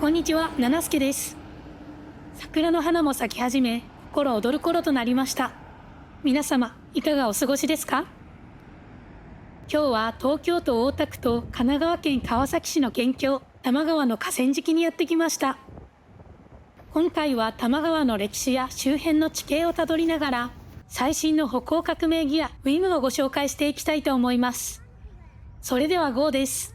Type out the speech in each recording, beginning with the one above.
こんにちは、七助です。桜の花も咲き始め、心躍る頃となりました。皆様、いかがお過ごしですか？今日は東京都大田区と神奈川県川崎市の県境、多摩川の河川敷にやってきました。今回は多摩川の歴史や周辺の地形をたどりながら、最新の歩行革命ギア WIM をご紹介していきたいと思います。それでは GO です。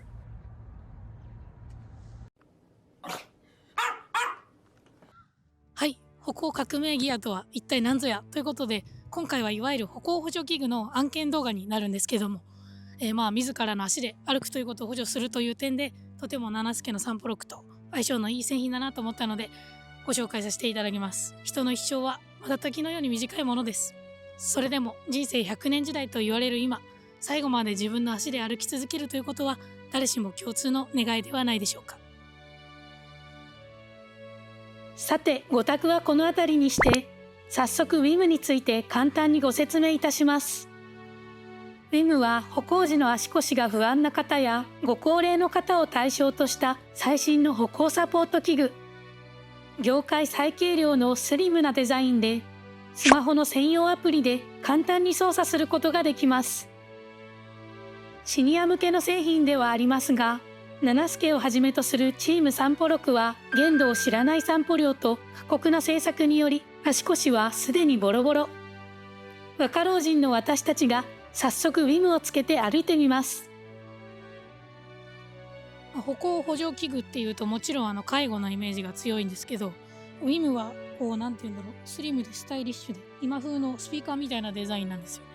はい、歩行革命ギアとは一体何ぞやということで、今回はいわゆる歩行補助器具の案件動画になるんですけども、自らの足で歩くということを補助するという点で、とても七助の散歩ロックと相性のいい製品だなと思ったのでご紹介させていただきます。人の一生は瞬きのように短いものです。それでも人生100年時代と言われる今、最後まで自分の足で歩き続けるということは誰しも共通の願いではないでしょうか。さて、ご託はこの辺りにして、早速 WIM について簡単にご説明いたします。WIM は歩行時の足腰が不安な方やご高齢の方を対象とした最新の歩行サポート器具。業界最軽量のスリムなデザインで、スマホの専用アプリで簡単に操作することができます。シニア向けの製品ではありますが、七助をはじめとするチーム散歩6は限度を知らない散歩量と過酷な政策により足腰はすでにボロボロ。若老人の私たちが早速 WIM をつけて歩いてみます。歩行補助器具っていうともちろん介護のイメージが強いんですけど、 WIM はこうなんていうんだろう、スリムでスタイリッシュで今風のスピーカーみたいなデザインなんですよね。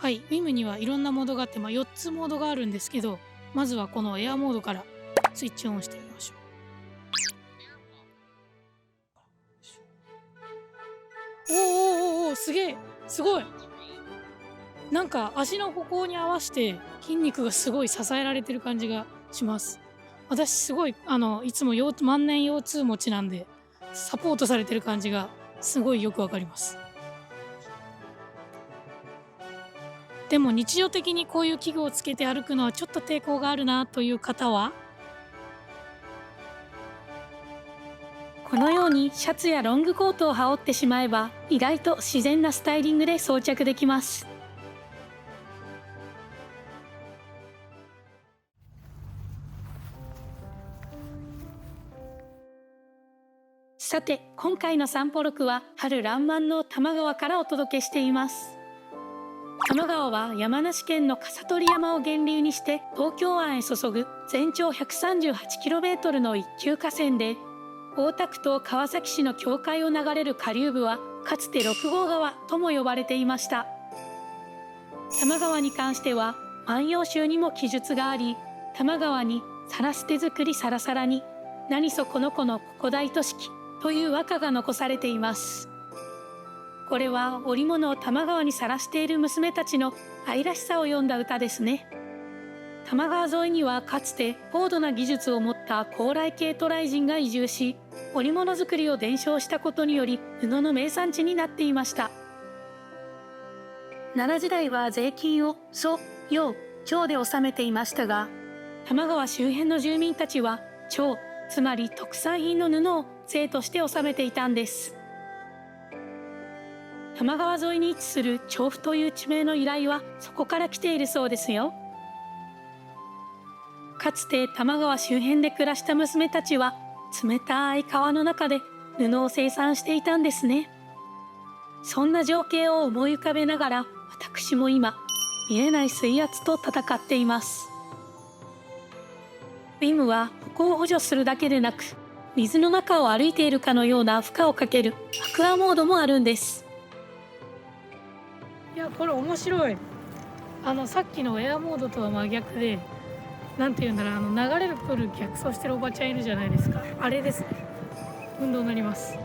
はい、WIM にはいろんなモードがあって、4つモードがあるんですけど、まずはこのエアモードからスイッチオンしてみましょう。おーすげえ、すごい。なんか足の歩行に合わせて筋肉がすごい支えられてる感じがします。私すごいいつも万年腰痛持ちなんで、サポートされてる感じがすごいよくわかります。でも日常的にこういう器具をつけて歩くのはちょっと抵抗があるなという方は、このようにシャツやロングコートを羽織ってしまえば意外と自然なスタイリングで装着できます。さて、今回の散歩録は春爛漫の多摩川からお届けしています。多摩川は山梨県の笠取山を源流にして東京湾へ注ぐ全長 138km の一級河川で、大田区と川崎市の境界を流れる下流部はかつて六郷川とも呼ばれていました。多摩川に関しては万葉集にも記述があり、多摩川にさらす手作りさらさらに何そこの子のここ大都市という和歌が残されています。これは織物を多摩川にさらしている娘たちの愛らしさを詠んだ歌ですね。多摩川沿いにはかつて高度な技術を持った高麗系渡来人が移住し、織物作りを伝承したことにより布の名産地になっていました。奈良時代は税金を租、用、徴で納めていましたが、多摩川周辺の住民たちは徴、つまり特産品の布を税として納めていたんです。多摩川沿いに位置する調布という地名の由来はそこから来ているそうですよ。かつて多摩川周辺で暮らした娘たちは冷たい川の中で布を生産していたんですね。そんな情景を思い浮かべながら私も今見えない水圧と戦っています。WIM は歩行を補助するだけでなく、水の中を歩いているかのような負荷をかけるアクアモードもあるんです。いや、これ面白い。さっきのエアモードとは真逆で、なんていうんだろう、流れるプール逆走してるおばちゃんいるじゃないですか。あれですね。運動になります。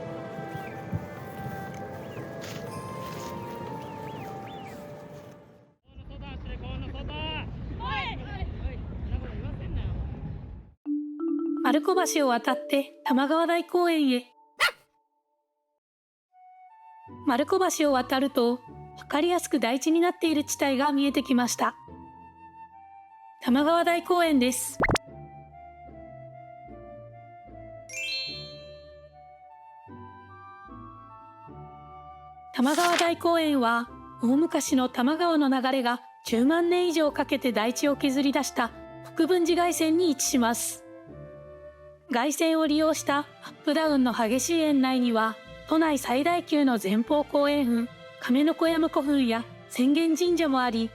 丸子橋を渡って玉川台公園へ。丸子橋を渡ると分かりやすく台地になっている地帯が見えてきました。玉川台公園です。玉川大公園は大昔の多摩川の流れが10万年以上かけて大地を削り出した国分寺崖線に位置します。崖線を利用したアップダウンの激しい園内には、都内最大級の前方後円墳、亀の子山古墳や浅間神社もあり、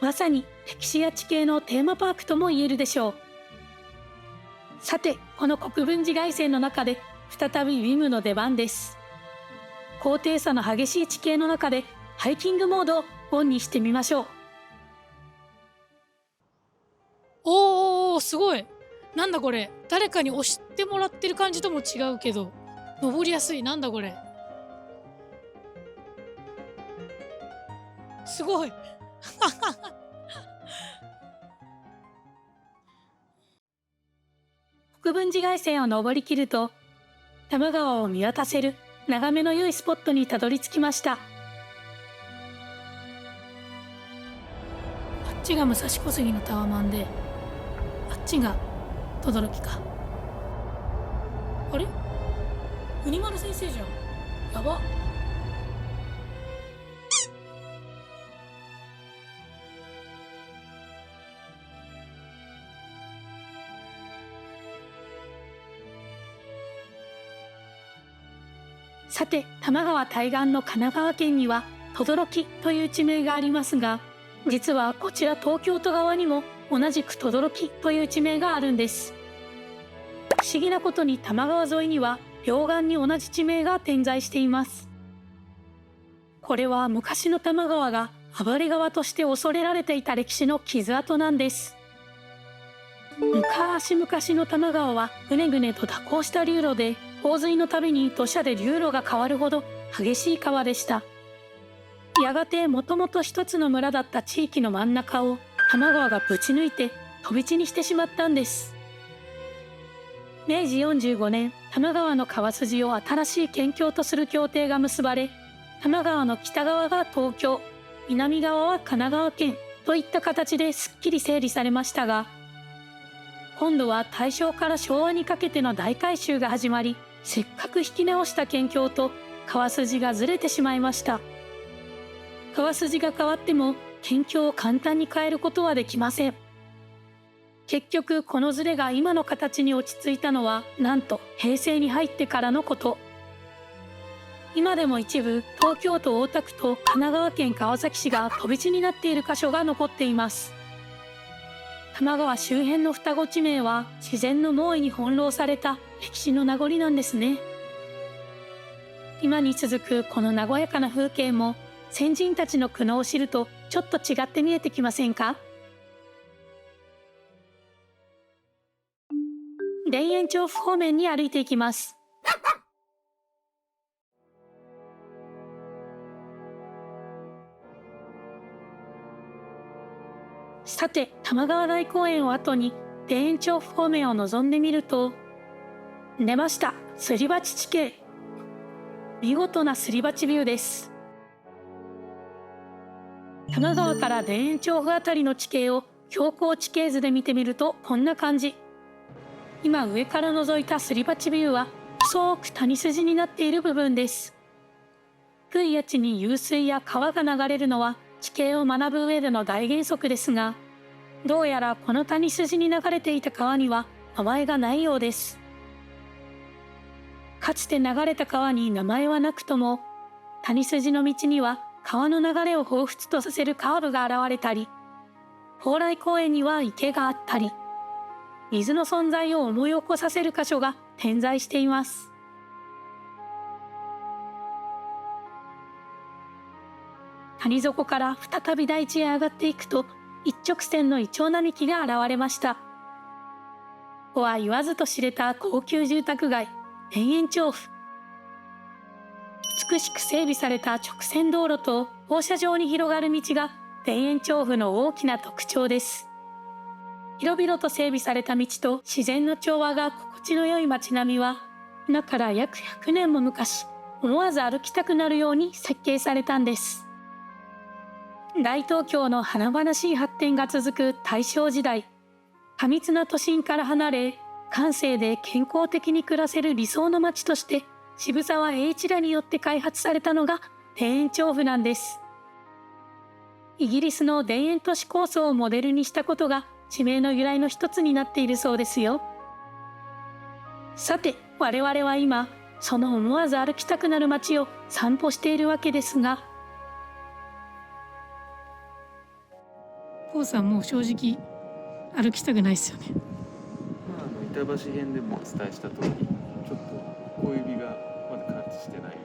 まさに歴史や地形のテーマパークとも言えるでしょう。さて、この国分寺崖線の中で再びウィムの出番です。高低差の激しい地形の中でハイキングモードをオンにしてみましょう。すごい。なんだこれ。誰かに押してもらってる感じとも違うけど、登りやすい。なんだこれ。すごい。国分寺崖線を登りきると、多摩川を見渡せる眺めの良いスポットにたどり着きました。あっちが武蔵小杉のタワマンで、あっちが轟か。あれ？国丸先生じゃん。やば。さて、多摩川対岸の神奈川県には轟という地名がありますが、実はこちら東京都側にも同じく轟という地名があるんです。不思議なことに多摩川沿いには両岸に同じ地名が点在しています。これは昔の多摩川が暴れ川として恐れられていた歴史の傷跡なんです。昔々の多摩川はぐねぐねと蛇行した流路で、洪水のたびに土砂で流路が変わるほど激しい川でした。やがてもともと一つの村だった地域の真ん中を多摩川がぶち抜いて飛び地にしてしまったんです。明治45年、多摩川の川筋を新しい県境とする協定が結ばれ、多摩川の北側が東京、南側は神奈川県といった形ですっきり整理されましたが、今度は大正から昭和にかけての大改修が始まり、せっかく引き直した県境と川筋がずれてしまいました。川筋が変わっても県境を簡単に変えることはできません。結局このずれが今の形に落ち着いたのはなんと平成に入ってからのこと。今でも一部東京都大田区と神奈川県川崎市が飛び地になっている箇所が残っています。多摩川周辺の双子地名は自然の猛威に翻弄された歴史の名残なんですね。今に続くこの和やかな風景も先人たちの苦悩を知るとちょっと違って見えてきませんか？田園調布方面に歩いていきます。さて、多摩川台公園を後に田園調布方面を望んでみると、出ました、すり鉢地形。見事なすり鉢ビューです。多摩川から田園調布あたりの地形を標高地形図で見てみるとこんな感じ。今上から覗いたすり鉢ビューは細く谷筋になっている部分です。低い谷地に湧水や川が流れるのは地形を学ぶ上での大原則ですが、どうやらこの谷筋に流れていた川には名前がないようです。かつて流れた川に名前はなくとも、谷筋の道には川の流れを彷彿とさせるカーブが現れたり、蓬莱公園には池があったり、水の存在を思い起こさせる箇所が点在しています。谷底から再び大地へ上がっていくと、一直線のイチョウ並木が現れました。ここは言わずと知れた高級住宅街、田園調布。美しく整備された直線道路と放射状に広がる道が田園調布の大きな特徴です。広々と整備された道と自然の調和が心地の良い街並みは、今から約100年も昔、思わず歩きたくなるように設計されたんです。大東京の華々しい発展が続く大正時代、過密な都心から離れ、閑静で健康的に暮らせる理想の街として、渋沢栄一らによって開発されたのが田園調布なんです。イギリスの田園都市構想をモデルにしたことが地名の由来の一つになっているそうですよ。さて、我々は今、その思わず歩きたくなる街を散歩しているわけですが、コウさんもう正直歩きたくないですよね。板橋編でもお伝えした通り、ちょっと小指がまだ感知してない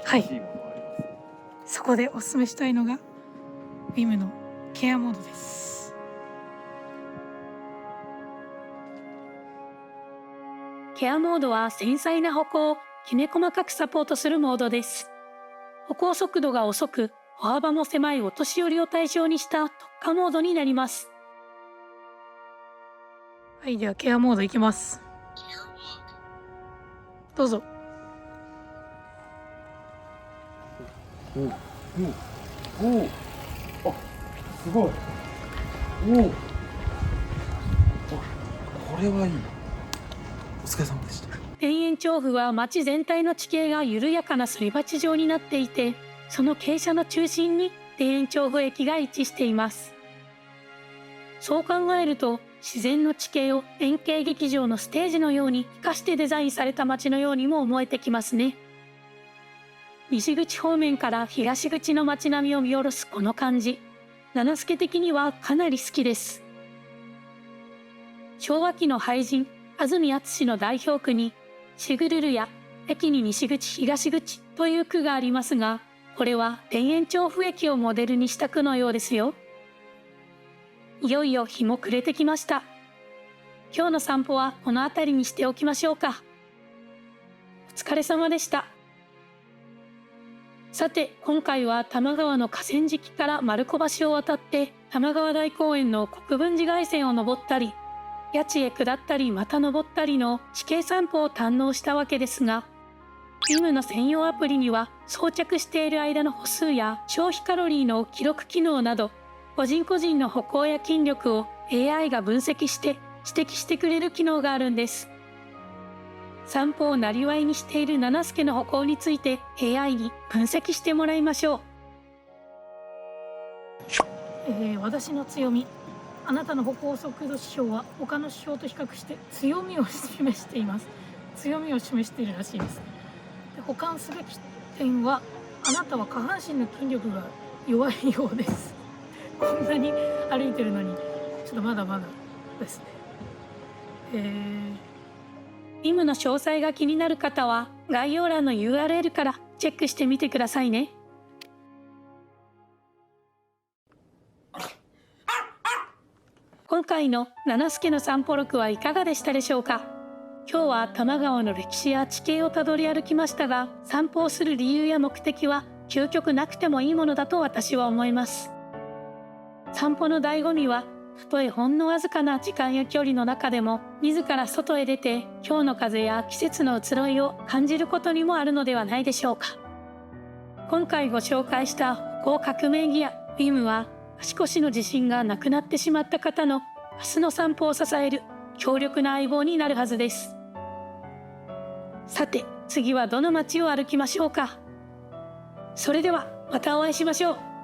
はい、厳しいものがあります。そこでおすすめしたいのがビムのケアモードです。ケアモードは繊細な歩行をきめ細かくサポートするモードです。歩行速度が遅く、歩幅も狭いお年寄りを対象にした特化モードになります。はい、ではケアモードいきます。どうぞ。あ、すごい。これはいい。お疲れ様でした。田園調布は街全体の地形が緩やかなすり鉢状になっていて、その傾斜の中心に田園調布駅が位置しています。そう考えると、自然の地形を円形劇場のステージのように生かしてデザインされた街のようにも思えてきますね。西口方面から東口の街並みを見下ろすこの感じ、七助的にはかなり好きです。昭和期の俳人、安住淳の代表句に、シグルルや駅に西口東口という句がありますが、これは田園調布駅をモデルにした句のようですよ。いよいよ日も暮れてきました。今日の散歩はこの辺りにしておきましょうか。お疲れ様でした。さて、今回は多摩川の河川敷から丸子橋を渡って玉川台公園の国分寺街線を登ったり、谷地へ下ったりまた登ったりの地形散歩を堪能したわけですが、ビムの専用アプリには装着している間の歩数や消費カロリーの記録機能など、個人個人の歩行や筋力を AI が分析して指摘してくれる機能があるんです。散歩をなりわいにしている七助の歩行について AI に分析してもらいましょう。私の強み。あなたの歩行速度指標は他の指標と比較して強みを示しています。強みを示しているらしいです。で、補完すべき点は、あなたは下半身の筋力が弱いようです。こんなに歩いてるのに、ちょっとまだまだですね。ビムの詳細が気になる方は、概要欄の URL からチェックしてみてくださいね。今回の七助の散歩録はいかがでしたでしょうか。今日は多摩川の歴史や地形をたどり歩きましたが、散歩をする理由や目的は究極なくてもいいものだと私は思います。散歩の醍醐味は、たとえほんのわずかな時間や距離の中でも、自ら外へ出て今日の風や季節の移ろいを感じることにもあるのではないでしょうか。今回ご紹介した歩行革命ギアビムは、足腰の自信がなくなってしまった方の明日の散歩を支える強力な相棒になるはずです。さて、次はどの街を歩きましょうか。それではまたお会いしましょう。